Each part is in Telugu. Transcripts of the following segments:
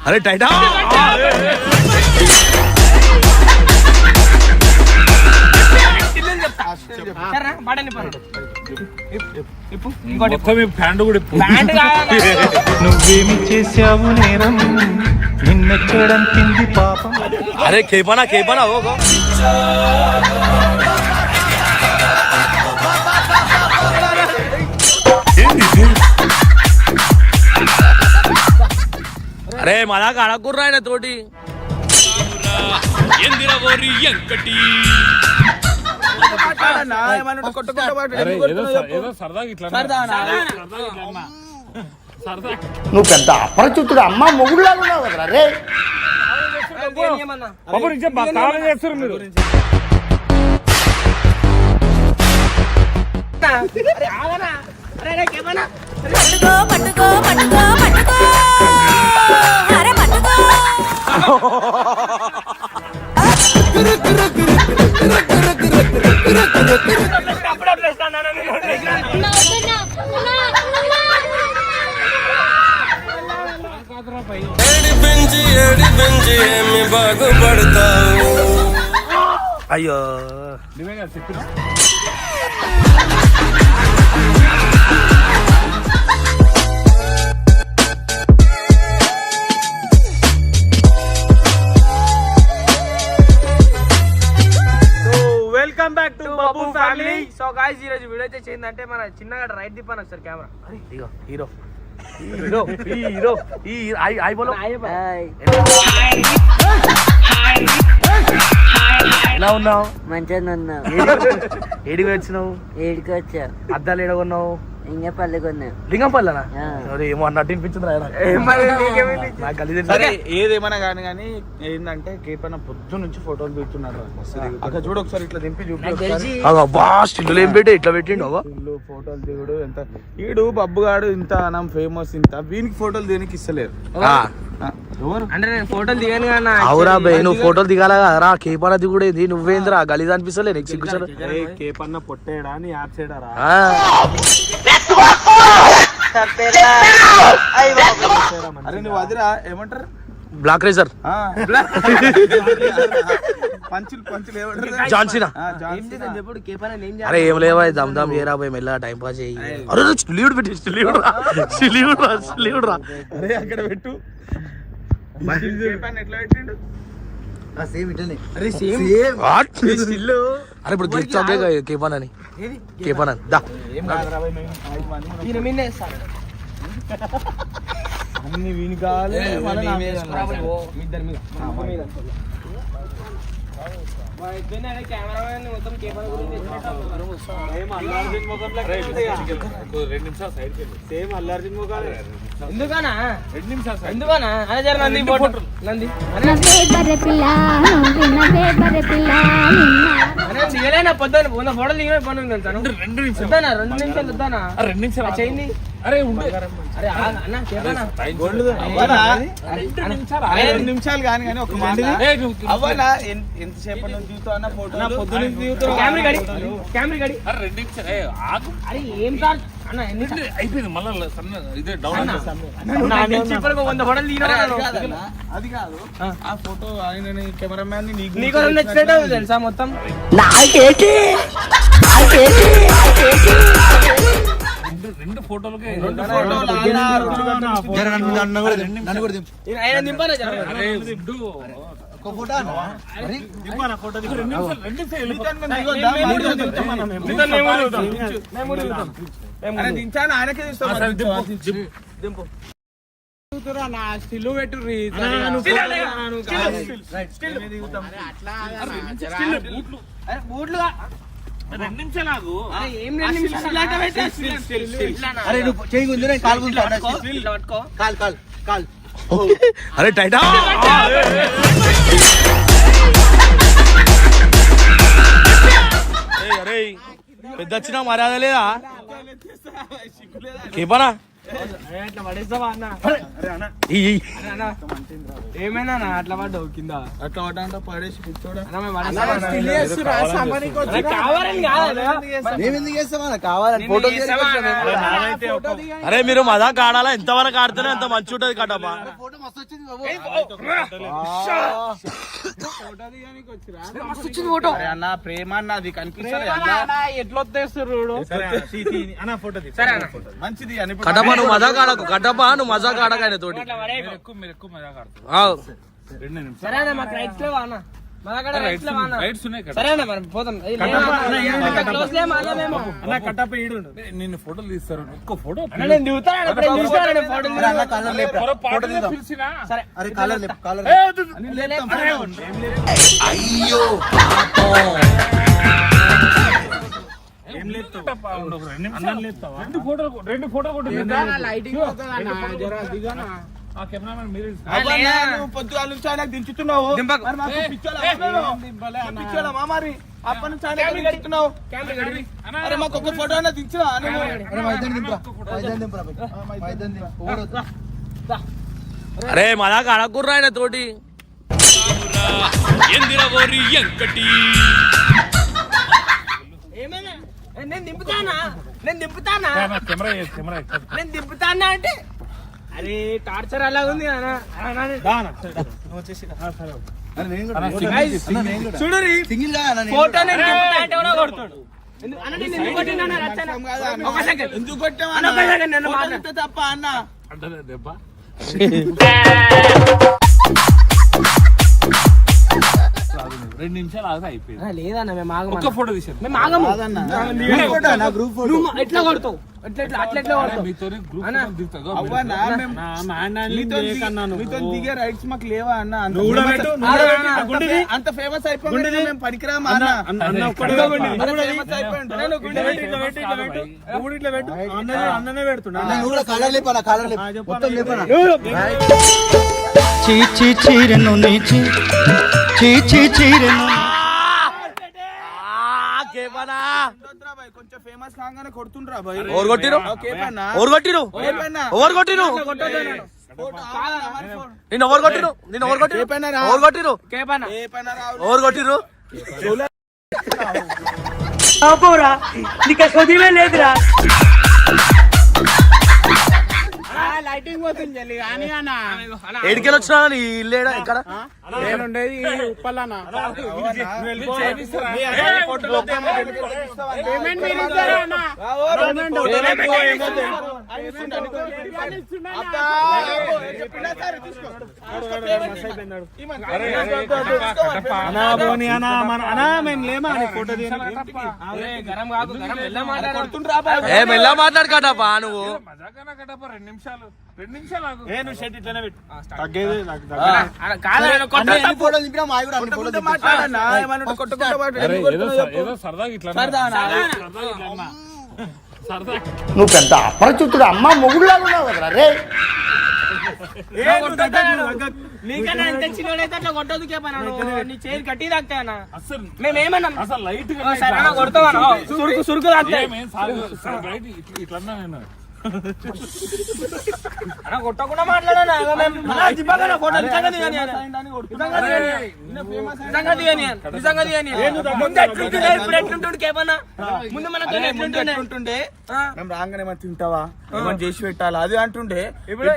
అరే టైటా నువ్వేమి చేసావు నేరం నిన్నెక్కడం తింది పాపం. అరే కేపనా అరే మళ్ళా అడగకుర్రా ఆయన తోటి నువ్వు పెద్ద అపరిచితుడు అమ్మ మొగుడులాగా ఉన్నావు కదా రే. బాగుపడతావు అయ్యో welcome back to Babu family. So guys ఈ రోజు వీడియో అయితే ఏంటంటే మన చిన్నగా రైట్ దిప్పాను ఒకసారి కెమెరా. ఇగో హీరో హాయ్ బోలో. ఎలా ఉన్నావు? మంచిగా ఉన్నా. ఏడికి వచ్చినావు? ఏడికి వచ్చా. అద్దాలు ఏడగొన్నావు? ఇంకా పల్లె కొన్నా. లింగంపల్లెనా? ఏమో అన్నట్టు వినిపించింది. ఏదేమన్నా కానీ ఏంటంటే కేపన్న పొద్దు నుంచి ఫోటోలు దిగుతున్నాడు. అక్కడ చూడు ఒకసారి ఇట్లా దింపి చూపి స్టిల్లు ఏం పెట్టి ఇట్లా పెట్టిండు ఫోటోలు దిగుడు. ఎంత ఈడు బబ్బుగాడు ఇంత మనం ఫేమస్ ఇంత వీనికి ఫోటోలు దేనికి ఇస్తలేరు. అంటే నేను ఫోటోలు దిగాను కానీ అవురా బే, నువ్వు ఫోటోలు దిగాల కదరా. కేపన్న దిగుడేది నువ్వేంద్రా గలీజ్ అనిపిస్తలే నీకు సిగ్గుసారు. కేపన్న పొట్టేడా అని యాప్ చేయడారా? అరే నువ్వు అదిరా ఏమంటారు బ్లాక్ రేజర్ పంచులు ఏమంటారు? జాన్సీనా? అరే ఏం లేవా దమ్ దమ్ చేయరా పోయి మెల్ల టైం పాస్ చేయి. అరే లీవుడు పెట్టి లీవుడు రా. అరే అక్కడ పెట్టు. ఎట్లా పెట్టిండు? అరే ఇప్పుడు గిఫ్ట్ కేపన్ అని దా అన్ని వీని కావాలి. పొద్దున ఫోటోలు దిగిన పని ఉంది తెలుసా? 2 నిమిషాలు వద్దానా? 2 నిమిషాలు చేయండి. అరే అరే అన్న చెప్పనా 2 నిమిషాలు కానీ ఒక మాట అవ్వనా ఎంతసేపు దిగుతావు అన్న ఫోటో? పొద్దున దిగుతావు. కెమెరా గడి. అరే 2 నిమిషాలు అరే ఏం సార్ అన్న అయిపోయింది మళ్ళీ ఇదే డౌన్. 100 ఫోటోలు దిగిన అది కాదు ఆ ఫోటో ఆయన కెమెరా మ్యాన్ నీకు నచ్చినట్టు తెలుసా మొత్తం. రెండు ఫోటోలకి ఆయన దింపానా ఆయనకే స్టిల్ పెట్టు. బూట్లుగా 2 నిమిషాలు ఆగు. ఏం 2 నిమిషాలు అరే నువ్వు చేయి గుంజు కాలు కాలు. అరే టైటా అరే పెద్ద వచ్చినా మర్యాద లేదా? కేపనా అట్లా పడేస్తావా అన్న? ఏమైనా అన్న అట్లా పడ్డావు కింద? అట్లా పడ్డా పడేసి కూర్చోడా అన్న, మేము పడేస్తామా? కావాలని కాదా? మేము ఎందుకు చేస్తామన్నా కావాలని ఫోటో అరే మీరు మజాక్ ఆడాలా? ఎంతవరకు ఆడితేనే అంత మంచి ఉంటది కట్టప్ప. ఫోటో మస్తు వచ్చింది బాబు. అన్న ప్రేమ అన్నది కనిపిస్తుంది ఎట్లా వస్తేస్తారు సరే అన్న మంచిది అని కట్టప్ప నువ్వు మజాక్ ఆడకు. కట్టప్ప నువ్వు మజాక్ ఆడక ఆయన తోటి. సరే అన్న మాకు రైట్స్ లేవా అన్న? మా దగ్గర రైట్స్ లేవా అన్న? సరే అన్న మరి పోతాం. క్లోజ్ లేమా అన్న మేము? నిన్ను ఫోటోలు తీస్తారు ఒక్క ఫోటో అన్న నేను దిగుతాను ఇప్పుడు చూస్తాను ఫోటో సరే అరే కాలర్ లేపు కాలర్ రెండు ఫోటో లైటింగ్ పొద్దుగాల నుంచి ఆయనకు దించుతున్నావు మరి అప్పటి నుంచి ఆయన దించుతున్నావు. అరే మాకు ఒక ఫోటో అయినా దించురా. అరే మజాక్ ఆడకుర్రా ఆయన తోటి. ఏమైనా నేను దింపుతానా నేను దింపుతానా అంటే అరే టార్చర్ అలాగుంది చూడు సింగిల్ ఫోటో కొడతాడు. ఎందుకు కొట్టావు తప్ప అన్న రెండు నిమిషాలు ఆగితే అయిపోయింది. లేదన్న మేము ఆగము. ఒక్క ఫోటో తీసాను. మేము ఆగము. గ్రూప్ ఫోటో నువ్వు ఎట్లా కొడతావు? అట్లా కొడతావు? మీతో గ్రూప్ అన్న, దిగుతావు. మీతో దిగే రైట్స్ మాకు లేవా అన్న? అంత ఫేమస్ అయిపోయింది మేము పనికిరామా అన్న? ఫేమస్ అయిపోయింది అన్ననే పెడుతున్నా. చీచి చీరెను నీచి చీచి చీరెను కొంచెం ఫేమస్ కాగానే కొడుతుండ్రా బాయ్. ఎవరు కొట్టిరు? ఎవరు కొట్టిరు? ఎవరు కొట్టిరు? నిన్ను ఎవరు కొట్టిరు? నిన్ను ఎవరు కొట్టిరు? ఎవరు కొట్టిరు? ఎవరు కొట్టిరు? లైటింగ్ పోతుంది కానీ అన్న ఏడికెళ్ళి వచ్చినా నీ ఇల్లేడా ఇక్కడ? నేనుండేది ఉప్పలన్నా. మెల్ల మాట్లాడు కట్టప్ప నువ్వు. రెండు నిమిషాలు ఆగు. నువ్వు షర్ట్ ఇట్లనే పెట్టు. ఏదో సరదాగా ఇట్లా నువ్వు పెద్ద అపరిచితుడు అమ్మ మొగుడులాగా ఉన్నావు కదరా రే. నీకన్నా ఎంత చిన్నోడైతే అట్లా కొట్టదు కేపన్నా. నీ చేతి గట్టి తాకుతాయన్నా. మేమేమన్నాం అసలు లైట్ కొడతావా? సురుకు తాకుతాయి. ఇట్లన్నా నేను కొట్టకుండా మాట్లాడానా? ముందు ఎట్లుంటుండే మేము రాగానే మనం తింటావా ఏమని చేసి పెట్టాలా అది అంటుండే.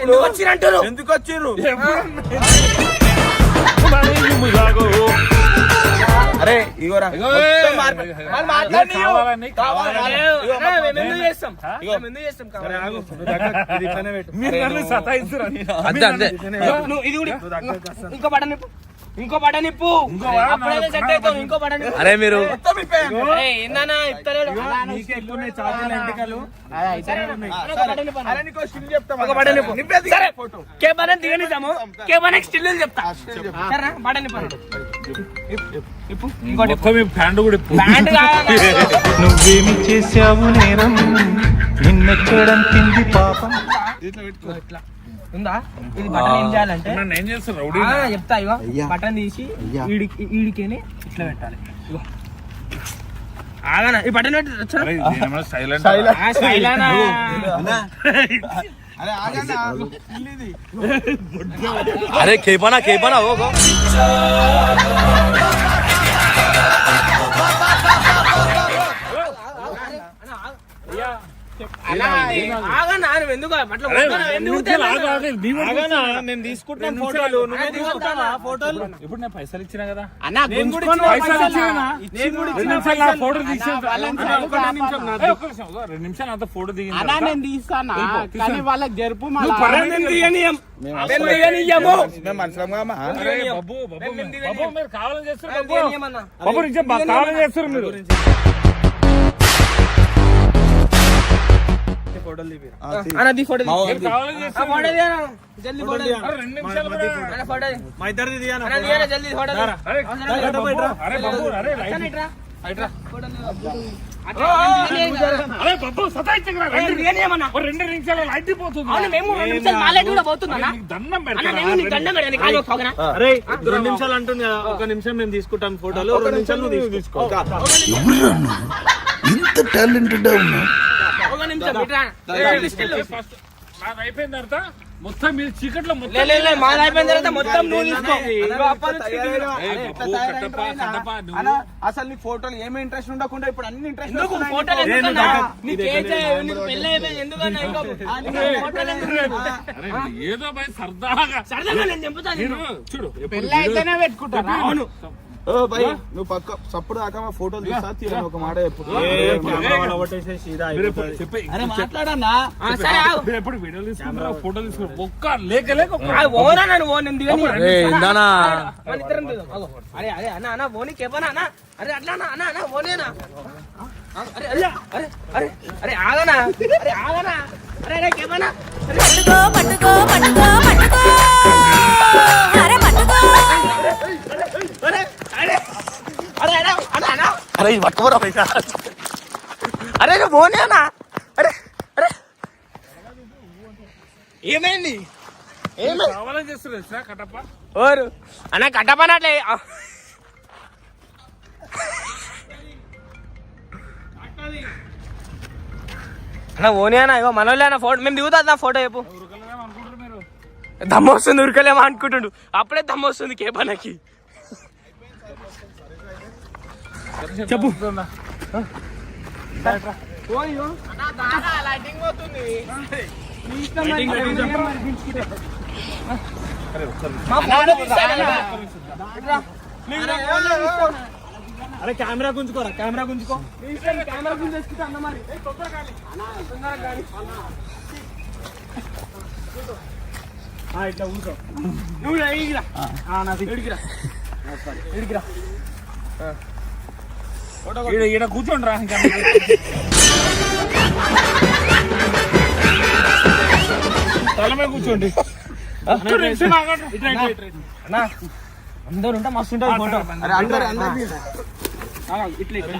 ఎందుకు వచ్చిరంటారు? ఎందుకు వచ్చిర్రు? అరే ఇగోరా ఇంకో బటన్ నిప్పు. అరే మీరు ఏందన్నా ఇస్తలేడు. కేబన్ దిగనిద్దాము. కేబన్ స్టిల్ చెప్తా. సరే బటన్ నిప్పు. ఇంకోటి ప్యాంటు కూడా ప్యాంట్ నువ్వేమి చేశావు నేరం నిన్నెక్కడం తింది పాపం. ఇట్లా ఉందా? ఇది బటన్ ఏం చేయాలంటే ఏం చేస్తారు చెప్తా. ఇగో బటన్ తీసి ఈడికేని ఇట్లా పెట్టాలి. ఇగో ఆగనా ఈ బటన్ పెట్టి అరే ఇదేమో సైలెంట్ అరే ఆగన్నా అరే కేపనా ఓ ఆగనా ఎందుకు అట్లా నేను తీసుకుంటాను ఫోటోలు నువ్వే తీసుకుంటావా ఫోటోలు ఇప్పుడు నేను పైసలు ఇచ్చినా కదా అన్నా పైసలు ఇచ్చినా 2 నిమిషాలు నా ఫోటో తీసేది 2 నిమిషాలు అంత ఫోటో దిగింది అన్నా నేను తీస్తానా కానీ వాళ్ళకి జరుపు మేము మనుషులంగా బాబు మీరు కావాలని చేస్తారు బాబు నిజం కావాలని చేస్తారు మీరు అన్నది ఫోటో మీరు కావాలని చేస్తారు ఫోటో జల్దీ ఫోటో 2 నిమిషాలు అన్న ఫోటో మా ఇద్దరిది తీయనా అన్న తీయరా జల్దీ ఫోటో అరే బాబు అరే లైట్ ఇట్రా ఇట్రా అట్లా అరే బాబు సతాయించకురా 2 నిమిషాలు లైట్ పోతుంది అవును మేము 2 నిమిషాలు మా లైట్ కూడా పోతుందన్నా నీకు దండం అన్న పెడతా నేను నీకు దండం పెడతాను కాలు పోగనా అరే 2 నిమిషాలు అంటుంది కదా 1 నిమిషం మేము తీసుకుంటాం ఫోటోలు 2 నిమిషాలు నువ్వు తీసుకో ఇంత టాలెంటెడ్ ఉన్నా ఒక నిమిషం ఇట్రా ఫస్ట్ నాది అయిపోయిన తర్వాత మొత్తం మీరు చీకట్లో మొత్తం లే మాది అయిపోయిన తర్వాత మొత్తం నువ్వు తీసుకో అన్నా, అసలు నీ ఫోటోలు ఏమి ఇంట్రెస్ట్ ఉండకుండా ఇప్పుడు అన్ని ఇంట్రెస్ట్ ఎందుకు ఫోటోలు ఎందుకన్నా నీకు నీకు పెళ్ళి అయిపోయింది ఎందుకన్నా ఇంకా ఫోటోలు ఎందుకు అరే ఏదో భయ సరదాగా సరదాగా నేను చెప్తాను మీరు చూడు పెళ్ళి అయితేనే పెట్టుకుంటారా అవును ఓ భయ్ నువ్వు పక్క సప్పుడు దాకా మా ఫోటోలు తీస్తా తీరని ఒక మాట చెప్పు చెప్పే అరే మాట్లాడన్నా సరే ఆగు. మీరు ఎప్పుడు వీడియోలు తీసుకుంటారా ఫోటోలు తీసుకుంటారు ఒక్క లేక ఆ ఓనా నన్ను ఓ నేను దిగని ఇందానా మన ఇద్దరం దిగుదాం. అగో. అరే అన్న ఓని కేపనా అన్న అరే అట్లా అన్న ఓనేనా అరే అరే ఆగనా అరే కేపనా పట్టుకో అరే పట్టుకో అరే ఇది పట్టుకోరా పైసా అరే మోనేనా అరే ఏమైంది కావాలని చేస్తారు కట్టప్ప ఓరు అన్న కట్టపనట్లే అన్న ఓని అన్న ఇగో మనోళ్ళే అన్న ఫోటో మేము దిగుతా నా ఫోటో చెప్పు అనుకుంటారు మీరు దమ్ము వస్తుంది ఉరకలేమో అనుకుంటుండు అప్పుడే దమ్ము వస్తుంది కేపనకి చెప్పు అరే కెమెరా గుంజుకోరా కెమెరా గుంజుకో కెమెరా గుంజేసుకుంటా అన్న మరి ఇట్లా ఊరుకో నువ్వు ఇడిగిరా ఇడిగిరా ఈడ కూర్చోండి రా ఇంకా తల మీద కూర్చోండి అన్న అందరు ఉంటే మస్తు ఉంటుంది ఫోటో అరే అందరు ఇట్లా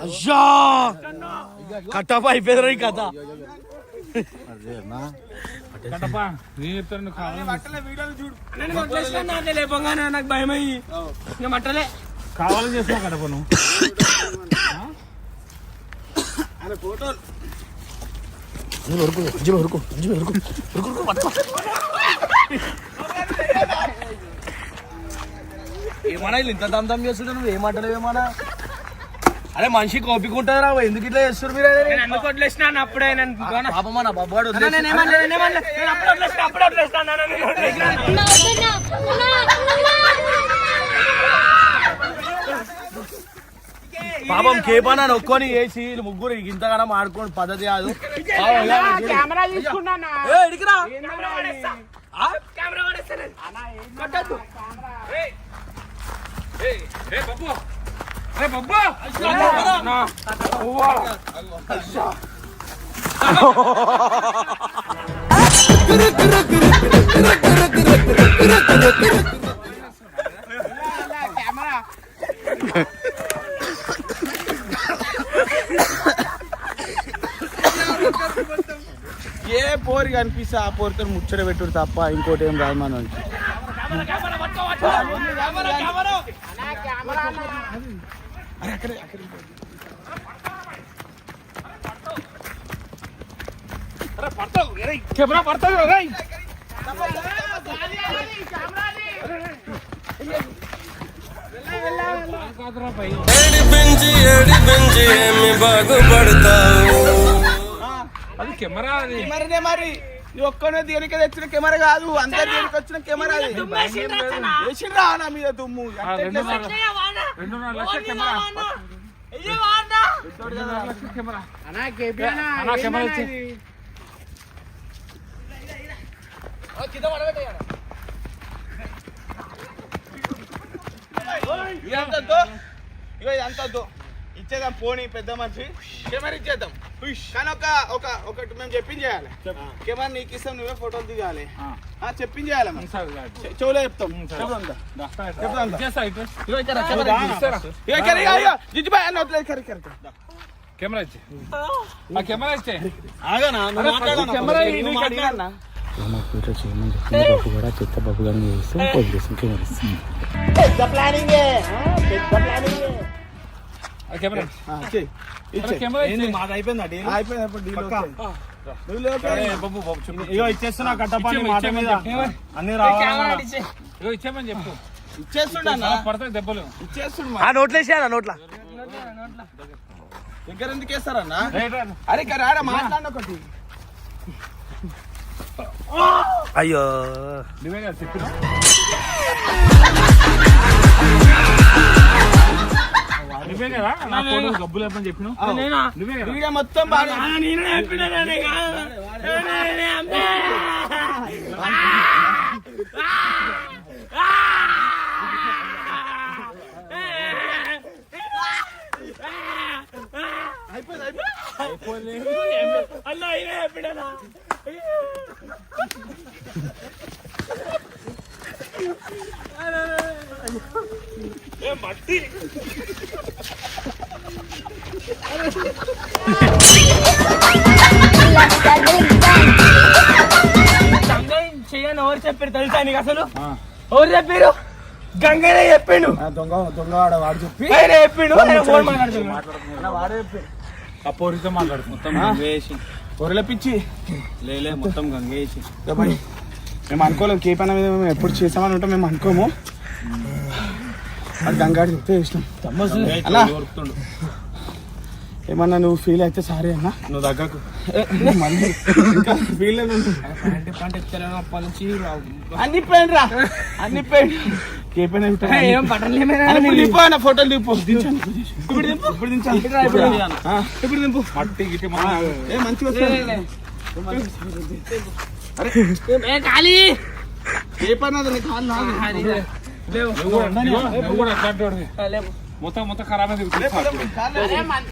అయ్యా కట్టప అయిపోయింది ఈ కథ కట్టప్ప నీ చెప్తాను కావాలని లేపంగానే నాకు భయం అయ్యి ఇంకా మట్టలే కావాలని చేస్తున్నావు కట్టప్ప నువ్వు ఏమన్నా వీళ్ళు ఇంత దమ్ చేస్తుంటే నువ్వు ఏమంటలేవు ఏమన్నా అరే మనిషి కోపికుంటారా ఎందుకు ఇట్లా చేస్తారు మీరు నేను ఎందుకు వదిలేసినా అప్పుడే పాపమా నా బాబాడు పాపం కేపానా నొక్కొని వేసి వీళ్ళు ముగ్గురు ఇంతగానో ఆడుకోండి పద్ధతి కాదు కెమెరా తీసుకున్నానా పోరి కనిపిస్తే ఆ పోరితో ముచ్చట పెట్టుడు తప్ప ఇంకోటి ఏం రాదు మనం కెమెరా పడతావు రే అది కెమెరా అది కెమెరానే మరి నువ్వు ఒక్కనే దేనికి తెచ్చిన కెమెరా కాదు అందరు దేనికి వచ్చిన కెమెరా అది వేసిండ్రా నా మీద దుమ్ము 2.5 లక్షల కెమెరా 2.5 లక్షల కెమెరా అన్నా కెమెరా ఇచ్చి ఇదంతా ఇచ్చేద్దాం పోనీ పెద్ద మనిషి కెమెరా ఇచ్చేద్దాం కానీ ఒకటి మేము చెప్పించేయాలి కెమెరా నీకు ఇస్తాం నువ్వే ఫోటోలు దిగాలి చెప్పించేయాలి చెవులో చెప్తాం కెమెరా ఇచ్చి ఆ కెమెరా ఇచ్చే కెమెరా బాబు గారిని ఆ కెమెరా కెమెరా ఇగో ఇచ్చేస్తున్నా కట్టపాని మాట మీద అన్ని రావాలి ఇగో ఇచ్చేమని చెప్పు ఇచ్చేస్తున్నా పడతాయి దెబ్బలు ఇచ్చేస్తున్నా ఆ నోట్లు వేసేయాలా నోట్ల దగ్గర ఎందుకు వేస్తారన్నా అరే రారా మాట్లాడిన ఒకటి అయ్యో నువ్వే కదా చెప్పిన నువ్వే కదా నా ఫోటో గబ్బులు చెప్పని చెప్పినావు నువ్వే కదా వీడియో మొత్తం బాగా చెయ్యని ఎవరు చెప్పారు తెలుసా నీకు అసలు ఎవరు చెప్పారు గంగనే చెప్పిండు దొంగ వాడు చెప్పి ఆయన చెప్పిండు ఫోన్ మాట్లాడుతున్నాడు వాడే చెప్పి ఆ పోరితో మాట్లాడుతుంది మొత్తం గంగేసి పొరల పిచ్చి లేలే మొత్తం గంగేసి మేము అనుకోలేము కే పని మీద మేము ఎప్పుడు చేసామని ఉంటాం మేము అనుకోము అది గంగాడి చెప్తే ఇష్టం అలా ఏమన్నా నువ్వు ఫీల్ అయితే సారీ అన్నా నువ్వు దగ్గరకు మళ్ళీ ఇంకా ఫీల్ అన్ని పెయింట్ రా అన్ని పెయింట్ కే పైన ఏం పట్టలేమే దింపు అన్న ఫోటోలు దింపు ఇప్పుడు దించాలి ఇప్పుడు దింపు మట్టి గిట్టి ఏ మంచిగా వస్తుంది ఖాళీ ఏ పని అది కాదు నువ్వు కూడా అట్లాంటి వాడివి. మొత్తం ఖరాబ్ అయింది